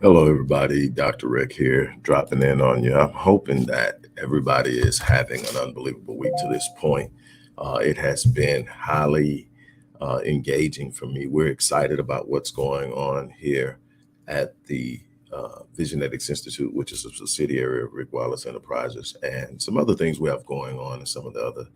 Hello, everybody. Dr. Rick here, dropping in on you. I'm hoping that everybody is having an unbelievable week to this point. It has been highly engaging for me. We're excited about what's going on here at the Visionetics Institute, which is a subsidiary of Rick Wallace Enterprises, and some other things we have going on in some of the other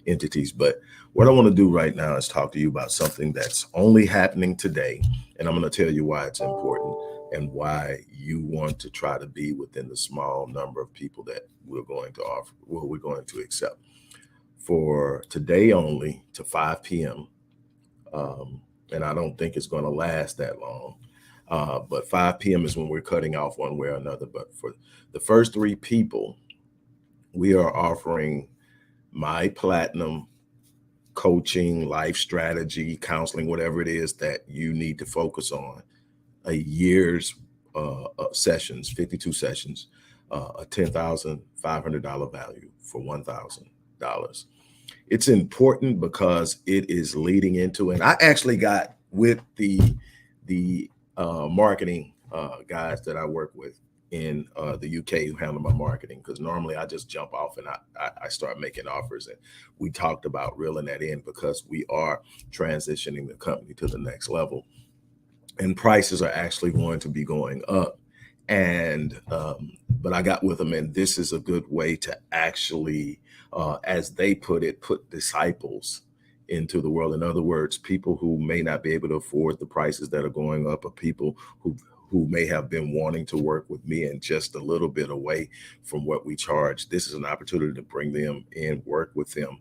entities. But what I want to do right now is talk to you about something that's only happening today, and I'm going to tell you why it's important and why you want to try to be within the small number of people that we're going to offer, well, we're going to accept. For today only to 5 p.m., and I don't think it's going to last that long. But 5 p.m. is when we're cutting off one way or another. But for the first three people, we are offering my platinum coaching, life strategy, counseling, whatever it is that you need to focus on, a year's sessions, 52 sessions, a $10,500 value for $1,000. It's important because it is leading into, and I actually got with the marketing guys that I work with in the UK who handle my marketing, because normally I just jump off and I start making offers, and we talked about reeling that in because we are transitioning the company to the next level, and prices are actually going to be going up. And but I got with them, and this is a good way to actually, as they put it, put disciples into the world. In other words, people who may not be able to afford the prices that are going up, or people who may have been wanting to work with me and just a little bit away from what we charge. This is an opportunity to bring them in, work with them,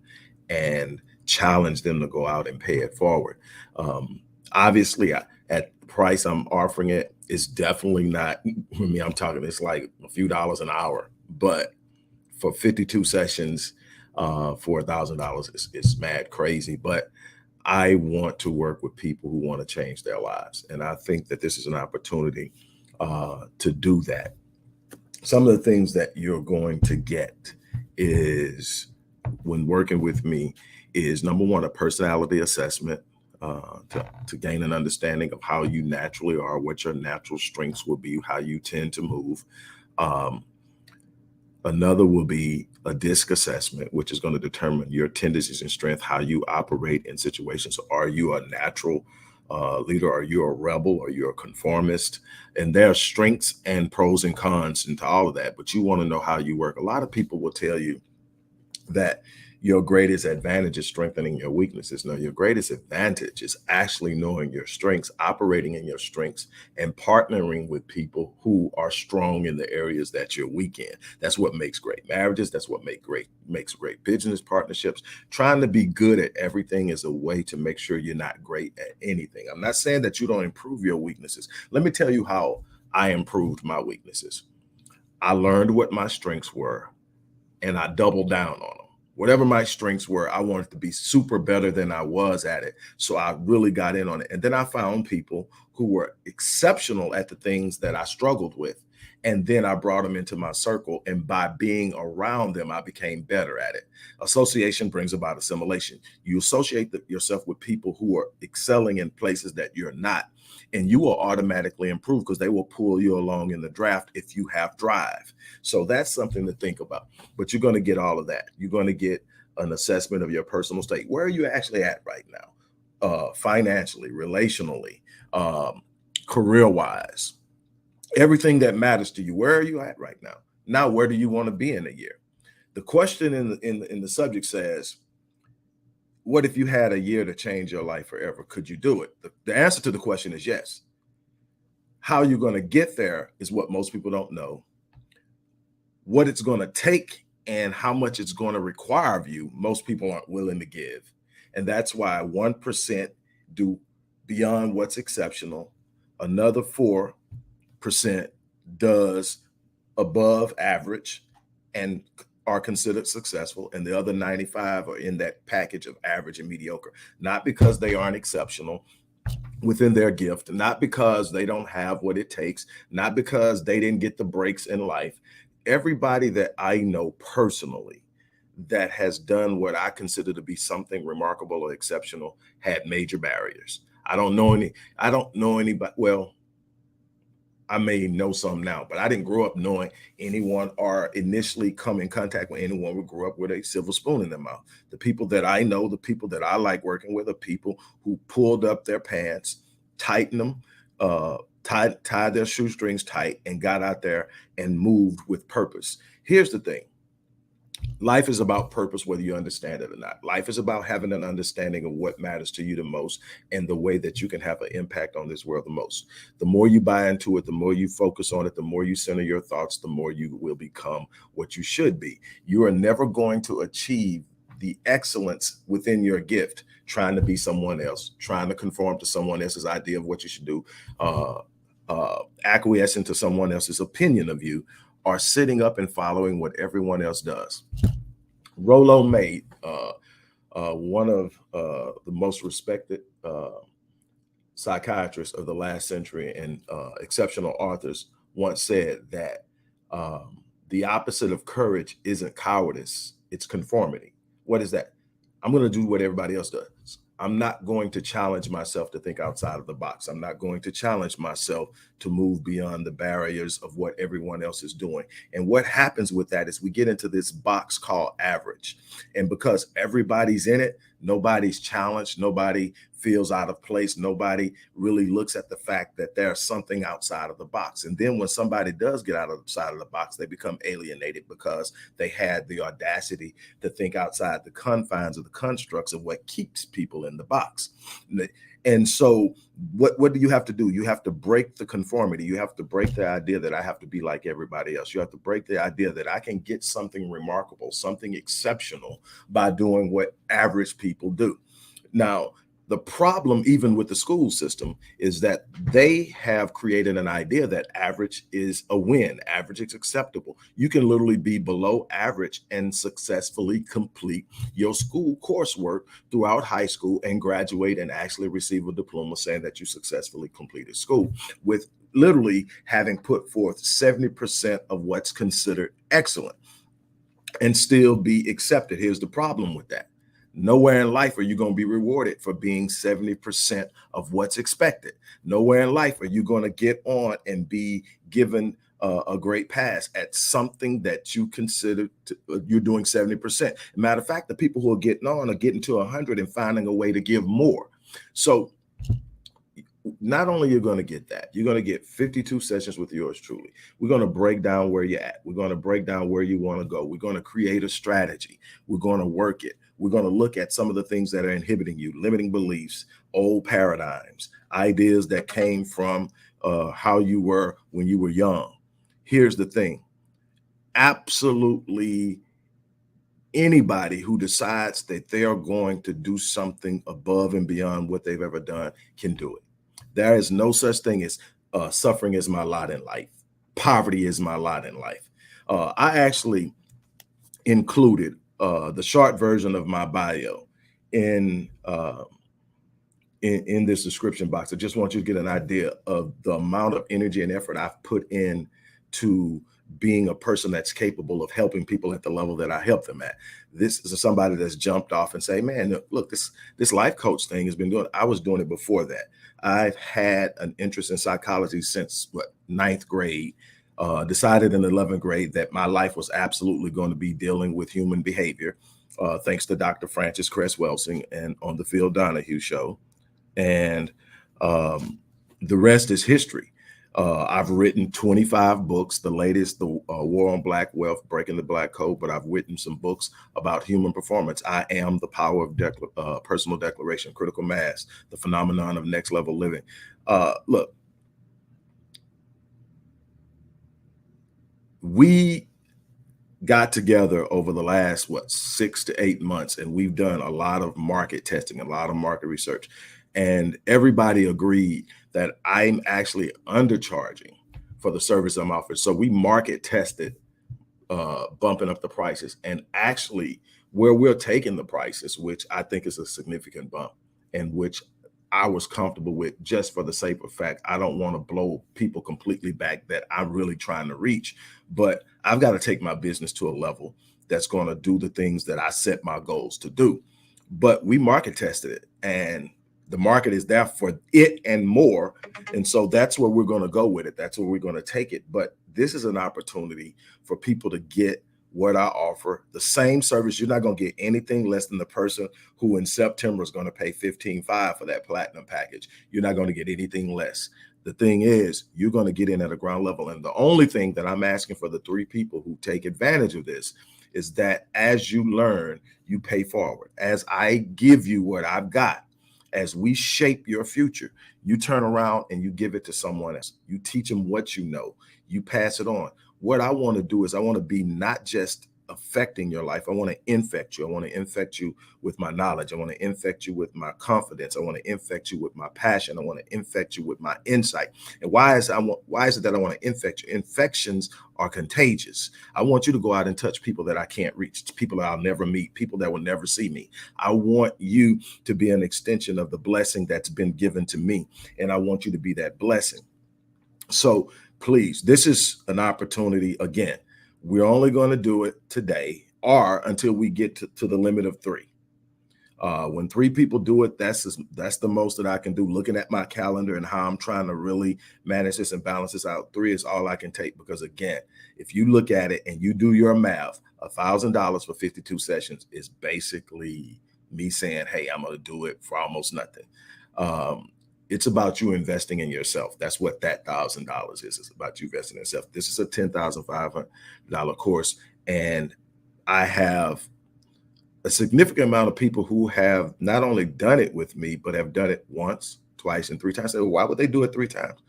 and challenge them to go out and pay it forward. Obviously, at the price I'm offering it, it's definitely not, I mean, I'm talking, it's like a few dollars an hour, but for 52 sessions, for $1,000, it's mad crazy. But I want to work with people who want to change their lives. And I think that this is an opportunity to do that. Some of the things that you're going to get is, when working with me, is number one, a personality assessment, to gain an understanding of how you naturally are, what your natural strengths will be, how you tend to move. Um, Another will be a DISC assessment, which is going to determine your tendencies and strength, how you operate in situations. So are you a natural leader? Are you a rebel? Are you a conformist? And there are strengths and pros and cons into all of that, but you want to know how you work. A lot of people will tell you that your greatest advantage is strengthening your weaknesses. No, your greatest advantage is actually knowing your strengths, operating in your strengths, and partnering with people who are strong in the areas that you're weak in. That's what makes great marriages. That's what makes great business partnerships. Trying to be good at everything is a way to make sure you're not great at anything. I'm not saying that you don't improve your weaknesses. Let me tell you how I improved my weaknesses. I learned what my strengths were, and I doubled down on them. Whatever my strengths were, I wanted to be super better than I was at it. So I really got in on it. And then I found people who were exceptional at the things that I struggled with. And then I brought them into my circle. And by being around them, I became better at it. Association brings about assimilation. You associate yourself with people who are excelling in places that you're not, and you will automatically improve because they will pull you along in the draft if you have drive. So that's something to think about. But you're going to get all of that. You're going to get an assessment of your personal state. Where are you actually at right now? Financially, relationally, career wise, everything that matters to you. Where are you at right now? Now, where do you want to be in a year? The question in the subject says, what if you had a year to change your life forever? Could you do it? The answer to the question is yes. How you're going to get there is what most people don't know. What it's going to take and how much it's going to require of you, most people aren't willing to give. And that's why 1% do beyond what's exceptional. Another 4% does above average and are considered successful. And the other 95 are in that package of average and mediocre, not because they aren't exceptional within their gift, not because they don't have what it takes, not because they didn't get the breaks in life. Everybody that I know personally that has done what I consider to be something remarkable or exceptional had major barriers. I don't know anybody. Well, I may know some now, but I didn't grow up knowing anyone or initially come in contact with anyone who grew up with a silver spoon in their mouth. The people that I know, the people that I like working with, are people who pulled up their pants, tightened them, tied their shoestrings tight, and got out there and moved with purpose. Here's the thing. Life is about purpose, whether you understand it or not. Life is about having an understanding of what matters to you the most and the way that you can have an impact on this world the most. The more you buy into it, the more you focus on it, the more you center your thoughts, the more you will become what you should be. You are never going to achieve the excellence within your gift trying to be someone else, trying to conform to someone else's idea of what you should do, acquiescing to someone else's opinion of you, or sitting up and following what everyone else does. Rollo May, one of the most respected psychiatrists of the last century and exceptional authors, once said that the opposite of courage isn't cowardice, it's conformity. What is that? I'm going to do what everybody else does. I'm not going to challenge myself to think outside of the box. I'm not going to challenge myself to move beyond the barriers of what everyone else is doing. And what happens with that is we get into this box called average. And because everybody's in it, nobody's challenged, nobody feels out of place, nobody really looks at the fact that there's something outside of the box. And then when somebody does get outside of the box, they become alienated because they had the audacity to think outside the confines of the constructs of what keeps people in the box. And so what do you have to do? You have to break the conformity. You have to break the idea that I have to be like everybody else. You have to break the idea that I can get something remarkable, something exceptional by doing what average people do. Now, the problem, even with the school system, is that they have created an idea that average is a win, average is acceptable. You can literally be below average and successfully complete your school coursework throughout high school and graduate and actually receive a diploma saying that you successfully completed school, with literally having put forth 70% of what's considered excellent and still be accepted. Here's the problem with that. Nowhere in life are you going to be rewarded for being 70% of what's expected. Nowhere in life are you going to get on and be given a great pass at something that you consider you're doing 70%. Matter of fact, the people who are getting on are getting to 100 and finding a way to give more. So not only you're going to get that, you're going to get 52 sessions with yours truly. We're going to break down where you're at. We're going to break down where you want to go. We're going to create a strategy. We're going to work it. We're going to look at some of the things that are inhibiting you, limiting beliefs, old paradigms, ideas that came from how you were when you were young. Here's the thing. Absolutely anybody who decides that they are going to do something above and beyond what they've ever done can do it. There is no such thing as suffering is my lot in life. Poverty is my lot in life. I actually included the short version of my bio in this description box. I just want you to get an idea of the amount of energy and effort I've put in to being a person that's capable of helping people at the level that I help them at. This is somebody that's jumped off and say, man, look, this life coach thing has been doing. I was doing it before that. I've had an interest in psychology since ninth grade. Decided in 11th grade that my life was absolutely going to be dealing with human behavior, thanks to Dr. Francis Cress Welsing and on the Phil Donahue show. And the rest is history. I've written 25 books, the latest, the War on Black Wealth, Breaking the Black Code, but I've written some books about human performance. I Am the Power of Personal Declaration, Critical Mass, The Phenomenon of Next Level Living. Look, we got together over the last, 6 to 8 months, and we've done a lot of market testing, a lot of market research, and everybody agreed that I'm actually undercharging for the service I'm offering. So we market tested bumping up the prices, and actually where we're taking the prices, which I think is a significant bump, and which I was comfortable with, just for the sake of fact, I don't want to blow people completely back that I'm really trying to reach, but I've got to take my business to a level that's going to do the things that I set my goals to do. But we market tested it, and The market is there for it and more. And so that's where we're going to go with it. That's where we're going to take it. But this is an opportunity for people to get what I offer, the same service. You're not going to get anything less than the person who in September is going to pay $15,500 for that platinum package. You're not going to get anything less. The thing is, you're going to get in at a ground level. And the only thing that I'm asking for the 3 people who take advantage of this is that as you learn, you pay forward. As I give you what I've got, as we shape your future, you turn around and you give it to someone else. You teach them what you know. You pass it on. What I want to do is I want to be not just affecting your life. I want to infect you. I want to infect you with my knowledge. I want to infect you with my confidence. I want to infect you with my passion. I want to infect you with my insight. And why is it that I want to infect you? Infections are contagious. I want you to go out and touch people that I can't reach, people that I'll never meet, people that will never see me. I want you to be an extension of the blessing that's been given to me. And I want you to be that blessing. So please, this is an opportunity. Again, we're only going to do it today or until we get to the limit of 3. When 3 people do it, that's the most that I can do. Looking at my calendar and how I'm trying to really manage this and balance this out, 3 is all I can take. Because again, if you look at it and you do your math, $1,000 for 52 sessions is basically me saying, hey, I'm going to do it for almost nothing. It's about you investing in yourself. That's what that $1,000 is. It's about you investing in yourself. This is a $10,500 course. And I have a significant amount of people who have not only done it with me, but have done it once, twice, and 3 times. I say, well, why would they do it 3 times?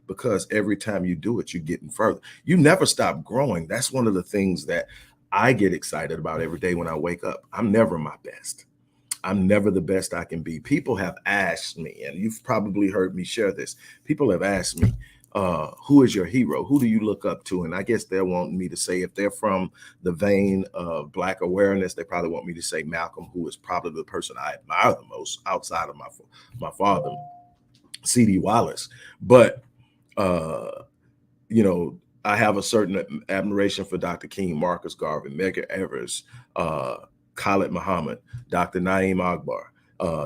Because every time you do it, you're getting further. You never stop growing. That's one of the things that I get excited about every day when I wake up. I'm never my best. I'm never the best I can be. People have asked me, and you've probably heard me share this. People have asked me, who is your hero? Who do you look up to? And I guess they'll want me to say, if they're from the vein of Black awareness, they probably want me to say Malcolm, who is probably the person I admire the most outside of my father, C.D. Wallace. But, you know, I have a certain admiration for Dr. King, Marcus Garvey, Medgar Evers, Khalid Muhammad, Dr. Naeem Akbar,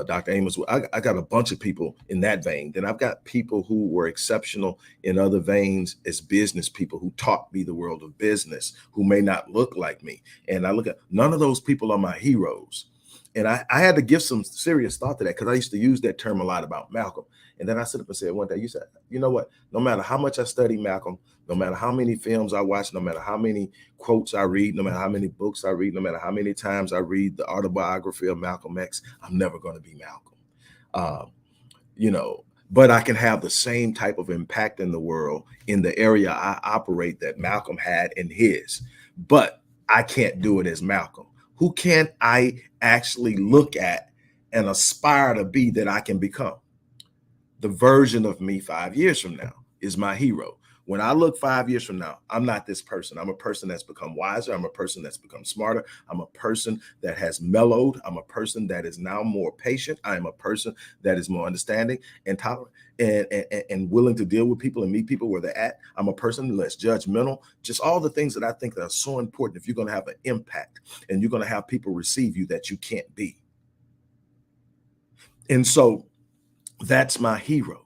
Dr. Amos. I got a bunch of people in that vein. Then I've got people who were exceptional in other veins as business people who taught me the world of business, who may not look like me. And I look at none of those people are my heroes. And I had to give some serious thought to that, because I used to use that term a lot about Malcolm. And then I sit up and said one day, you said, you know what? No matter how much I study Malcolm, no matter how many films I watch, no matter how many quotes I read, no matter how many books I read, no matter how many times I read the autobiography of Malcolm X, I'm never going to be Malcolm. You know, but I can have the same type of impact in the world in the area I operate that Malcolm had in his. But I can't do it as Malcolm. Who can I actually look at and aspire to be that I can become? The version of me 5 years from now is my hero. When I look 5 years from now, I'm not this person. I'm a person that's become wiser. I'm a person that's become smarter. I'm a person that has mellowed. I'm a person that is now more patient. I am a person that is more understanding and tolerant and willing to deal with people and meet people where they're at. I'm a person less judgmental. Just all the things that I think that are so important if you're going to have an impact and you're going to have people receive you that you can't be. And so that's my hero,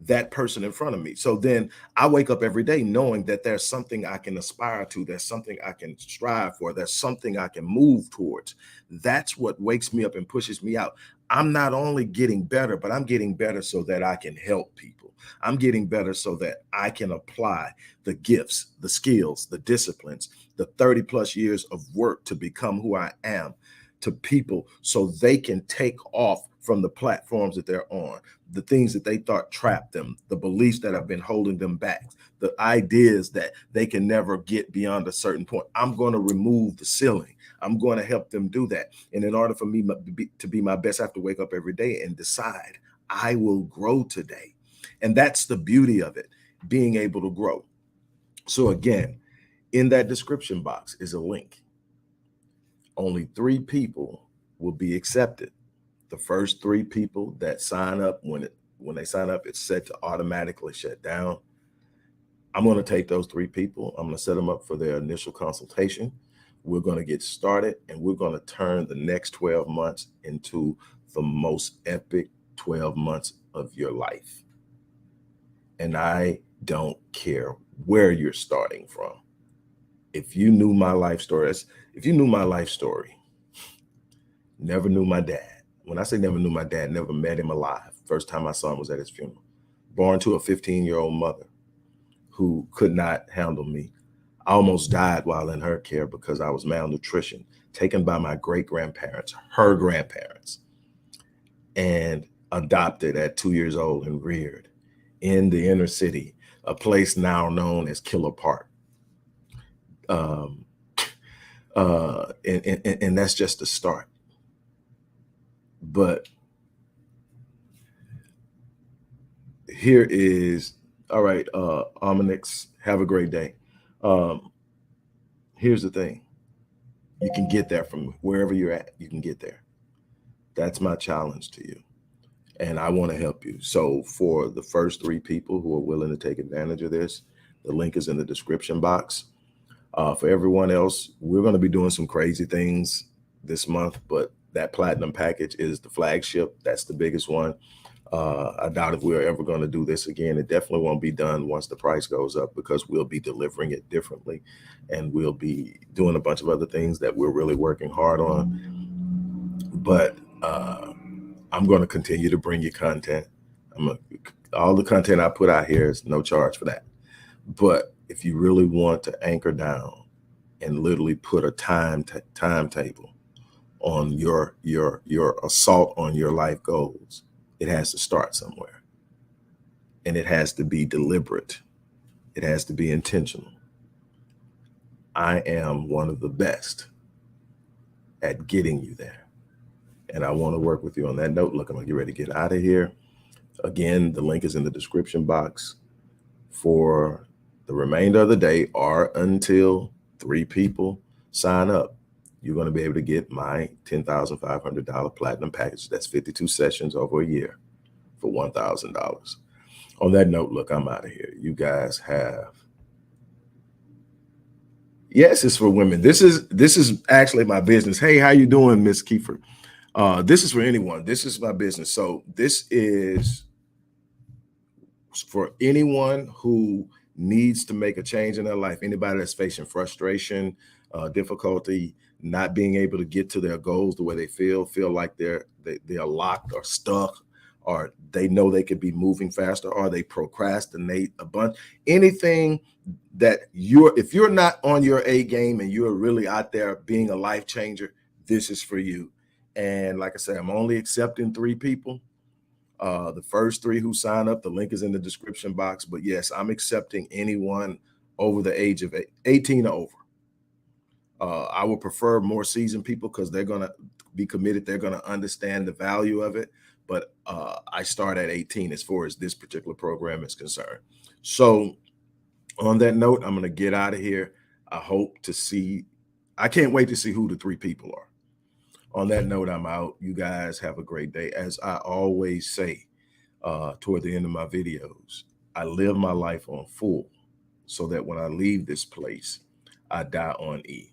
that person in front of me. So then I wake up every day knowing that there's something I can aspire to. There's something I can strive for. There's something I can move towards. That's what wakes me up and pushes me out. I'm not only getting better, but I'm getting better so that I can help people. I'm getting better so that I can apply the gifts, the skills, the disciplines, the 30 plus years of work to become who I am to people so they can take off from the platforms that they're on, the things that they thought trapped them, the beliefs that have been holding them back, the ideas that they can never get beyond a certain point. I'm going to remove the ceiling. I'm going to help them do that. And in order for me to be my best, I have to wake up every day and decide I will grow today. And that's the beauty of it, being able to grow. So again, in that description box is a link. Only 3 people will be accepted. The first 3 people that sign up, when they sign up, it's set to automatically shut down. I'm going to take those 3 people. I'm going to set them up for their initial consultation. We're going to get started, and we're going to turn the next 12 months into the most epic 12 months of your life. And I don't care where you're starting from. If you knew my life story, never knew my dad. When I say never knew my dad, never met him alive. First time I saw him was at his funeral. Born to a 15-year-old mother who could not handle me. I almost died while in her care because I was malnutrition, taken by my great-grandparents, her grandparents, and adopted at 2 years old and reared in the inner city, a place now known as Killer Park. And that's just the start. But here is, all right, Ominix, have a great day. Here's the thing. You can get there from wherever you're at. You can get there. That's my challenge to you. And I want to help you. So for the first 3 people who are willing to take advantage of this, the link is in the description box. For everyone else, we're going to be doing some crazy things this month, but that platinum package is the flagship. That's the biggest one. I doubt if we're ever going to do this again. It definitely won't be done once the price goes up, because we'll be delivering it differently, and we'll be doing a bunch of other things that we're really working hard on. But I'm going to continue to bring you content. All the content I put out here is no charge for that. But if you really want to anchor down and literally put a timetable on your assault on your life goals, it has to start somewhere, and it has to be deliberate. It has to be intentional. I am one of the best at getting you there, and I want to work with you on that note. Look, I'm gonna get ready to get out of here. Again, the link is in the description box. For the remainder of the day, or until 3 people sign up, you're going to be able to get my $10,500 platinum package. That's 52 sessions over a year for $1,000. On that note, look, I'm out of here. You guys have. Yes, it's for women. This is actually my business. Hey, how you doing, Miss Kiefer? This is for anyone. This is my business. So this is for anyone who needs to make a change in their life. Anybody that's facing frustration, difficulty, not being able to get to their goals the way they feel like they're locked or stuck, or they know they could be moving faster, or they procrastinate a bunch. Anything that if you're not on your A game and you're really out there being a life changer, this is for you. And like I said, I'm only accepting 3 people. The first 3 who sign up, the link is in the description box. But yes, I'm accepting anyone over the age of 18 or over. I would prefer more seasoned people because they're going to be committed. They're going to understand the value of it. But I start at 18 as far as this particular program is concerned. So on that note, I'm going to get out of here. I can't wait to see who the 3 people are. On that note, I'm out. You guys have a great day. As I always say toward the end of my videos, I live my life on full so that when I leave this place, I die on E.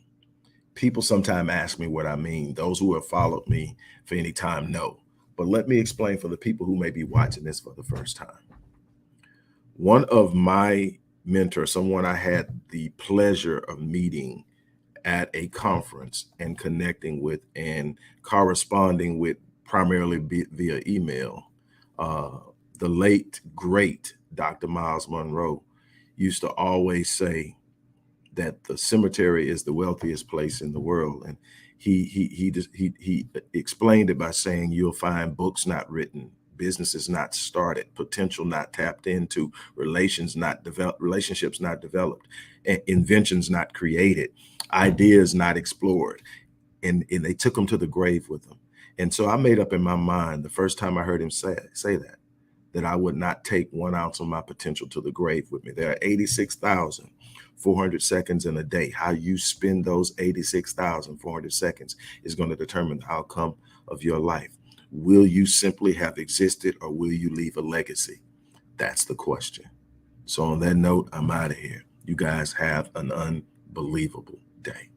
People sometimes ask me what I mean. Those who have followed me for any time know. But let me explain for the people who may be watching this for the first time. One of my mentors, someone I had the pleasure of meeting at a conference and connecting with and corresponding with primarily via email, the late, great Dr. Miles Monroe used to always say that the cemetery is the wealthiest place in the world. And he explained it by saying you'll find books not written, businesses not started, potential not tapped into, relationships not developed, and inventions not created, ideas not explored. And they took them to the grave with them. And so I made up in my mind the first time I heard him say that I would not take 1 ounce of my potential to the grave with me. There are 86,400 seconds in a day. How you spend those 86,400 seconds is going to determine the outcome of your life. Will you simply have existed, or will you leave a legacy? That's the question. So on that note, I'm out of here. You guys have an unbelievable day.